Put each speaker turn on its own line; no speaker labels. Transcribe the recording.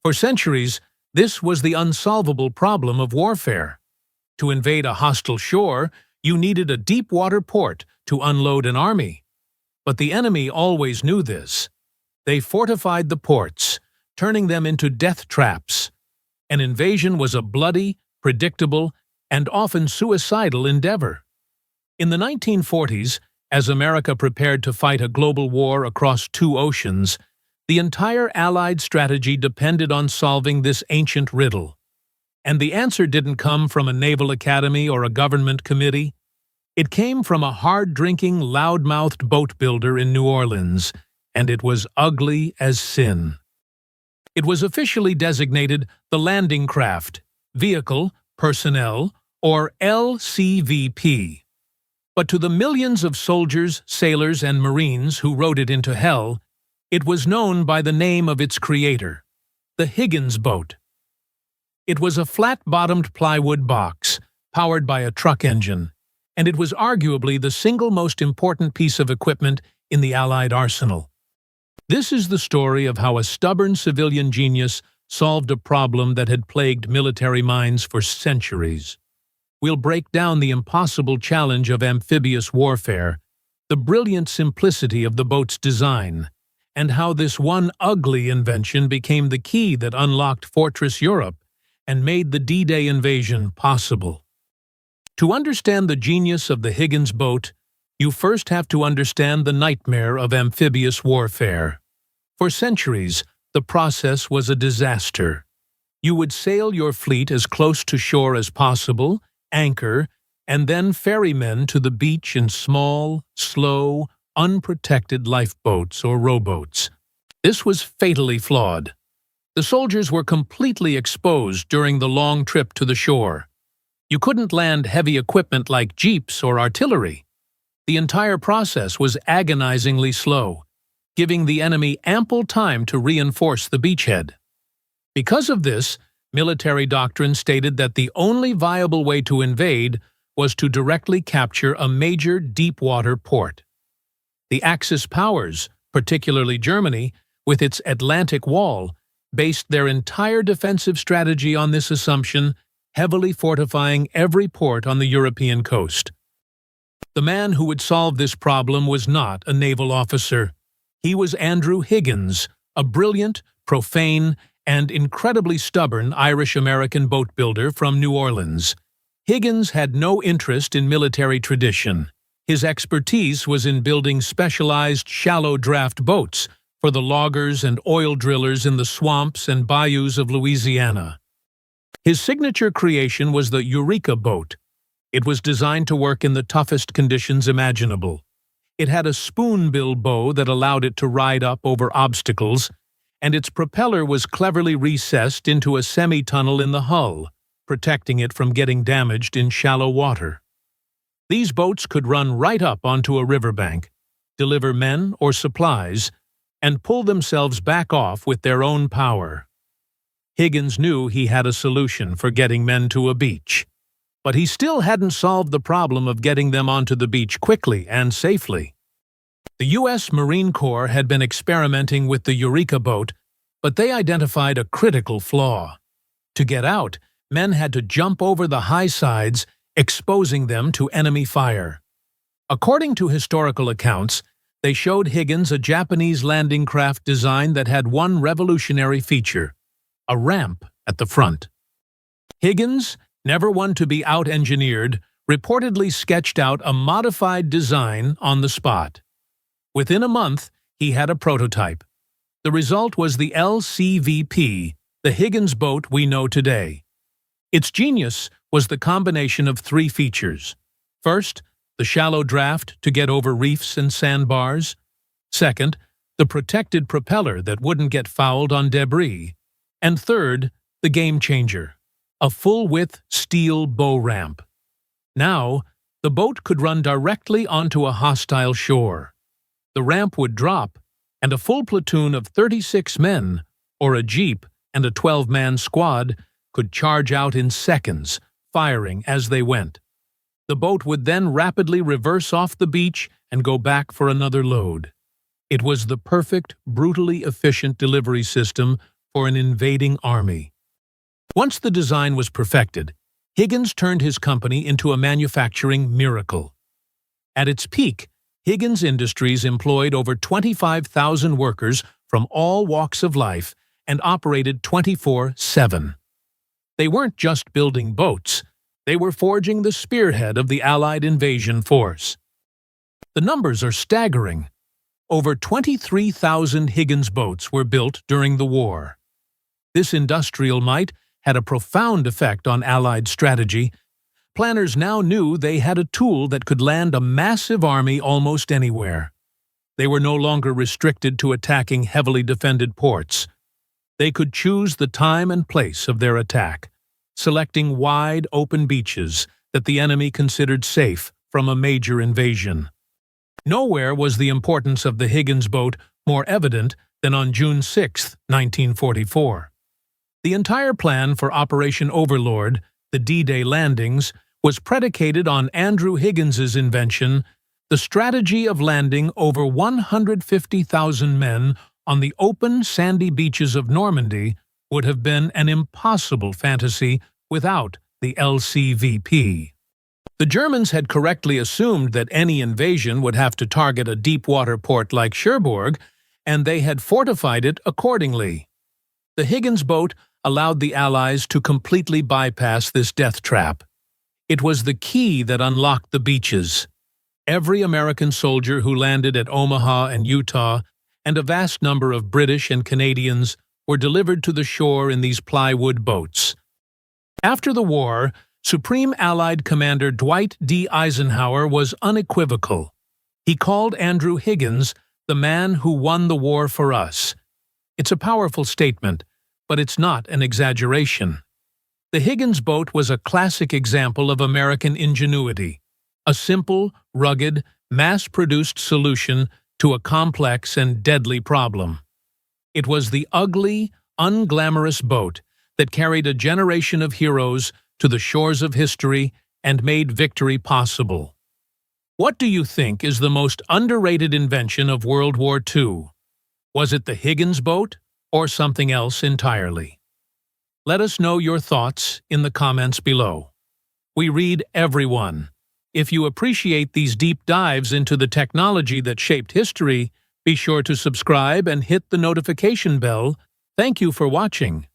For centuries, this was the unsolvable problem of warfare. To invade a hostile shore, you needed a deep-water port to unload an army. But the enemy always knew this. They fortified the ports, turning them into death traps. An invasion was a bloody, predictable, and often suicidal endeavor. In the 1940s, as America prepared to fight a global war across 2 oceans, the entire Allied strategy depended on solving this ancient riddle. And the answer didn't come from a naval academy or a government committee. It came from a hard-drinking, loud-mouthed boat builder in New Orleans, and it was ugly as sin. It was officially designated the Landing Craft, Vehicle, Personnel, or LCVP. But to the millions of soldiers, sailors, and Marines who rode it into hell, it was known by the name of its creator, the Higgins Boat. It was a flat-bottomed plywood box, powered by a truck engine, and it was arguably the single most important piece of equipment in the Allied arsenal. This is the story of how a stubborn civilian genius solved a problem that had plagued military minds for centuries. We'll break down the impossible challenge of amphibious warfare, the brilliant simplicity of the boat's design, and how this one ugly invention became the key that unlocked Fortress Europe and made the D-Day invasion possible. To understand the genius of the Higgins boat, you first have to understand the nightmare of amphibious warfare. For centuries, the process was a disaster. You would sail your fleet as close to shore as possible, anchor, and then ferry men to the beach in small, slow, unprotected lifeboats or rowboats. This was fatally flawed. The soldiers were completely exposed during the long trip to the shore. You couldn't land heavy equipment like jeeps or artillery. The entire process was agonizingly slow, giving the enemy ample time to reinforce the beachhead. Because of this, military doctrine stated that the only viable way to invade was to directly capture a major deep-water port. The Axis powers, particularly Germany, with its Atlantic Wall, based their entire defensive strategy on this assumption, heavily fortifying every port on the European coast. The man who would solve this problem was not a naval officer. He was Andrew Higgins, a brilliant, profane, and incredibly stubborn Irish-American boat builder from New Orleans. Higgins had no interest in military tradition. His expertise was in building specialized shallow-draft boats for the loggers and oil drillers in the swamps and bayous of Louisiana. His signature creation was the Eureka boat. It was designed to work in the toughest conditions imaginable. It had a spoonbill bow that allowed it to ride up over obstacles, and its propeller was cleverly recessed into a semi-tunnel in the hull, protecting it from getting damaged in shallow water. These boats could run right up onto a riverbank, deliver men or supplies, and pull themselves back off with their own power. Higgins knew he had a solution for getting men to a beach, but he still hadn't solved the problem of getting them onto the beach quickly and safely. The U.S. Marine Corps had been experimenting with the Eureka boat, but they identified a critical flaw. To get out, men had to jump over the high sides, exposing them to enemy fire. According to historical accounts, they showed Higgins a Japanese landing craft design that had one revolutionary feature: a ramp at the front. Higgins, never one to be out-engineered, reportedly sketched out a modified design on the spot. Within a month, he had a prototype. The result was the LCVP, the Higgins boat we know today. Its genius was the combination of 3 features. First, the shallow draft to get over reefs and sandbars. Second, the protected propeller that wouldn't get fouled on debris. And third, the game changer, a full-width steel bow ramp. Now, the boat could run directly onto a hostile shore. The ramp would drop, and a full platoon of 36 men, or a jeep and a 12-man squad, could charge out in seconds, firing as they went. The boat would then rapidly reverse off the beach and go back for another load. It was the perfect, brutally efficient delivery system for an invading army. Once the design was perfected, Higgins turned his company into a manufacturing miracle. At its peak, Higgins Industries employed over 25,000 workers from all walks of life and operated 24/7. They weren't just building boats, they were forging the spearhead of the Allied invasion force. The numbers are staggering. Over 23,000 Higgins boats were built during the war. This industrial might had a profound effect on Allied strategy. Planners now knew they had a tool that could land a massive army almost anywhere. They were no longer restricted to attacking heavily defended ports. They could choose the time and place of their attack, selecting wide, open beaches that the enemy considered safe from a major invasion. Nowhere was the importance of the Higgins boat more evident than on June 6, 1944. The entire plan for Operation Overlord, the D-Day landings, was predicated on Andrew Higgins's invention, the strategy of landing over 150,000 men on the open, sandy beaches of Normandy would have been an impossible fantasy without the LCVP. The Germans had correctly assumed that any invasion would have to target a deep-water port like Cherbourg, and they had fortified it accordingly. The Higgins boat allowed the Allies to completely bypass this death trap. It was the key that unlocked the beaches. Every American soldier who landed at Omaha and Utah, and a vast number of British and Canadians, were delivered to the shore in these plywood boats. After the war, Supreme Allied Commander Dwight D. Eisenhower was unequivocal. He called Andrew Higgins the man who won the war for us. It's a powerful statement, but it's not an exaggeration. The Higgins boat was a classic example of American ingenuity, a simple, rugged, mass-produced solution to a complex and deadly problem. It was the ugly, unglamorous boat that carried a generation of heroes to the shores of history and made victory possible. What do you think is the most underrated invention of World War II? Was it the Higgins boat or something else entirely? Let us know your thoughts in the comments below. We read everyone. If you appreciate these deep dives into the technology that shaped history, be sure to subscribe and hit the notification bell. Thank you for watching.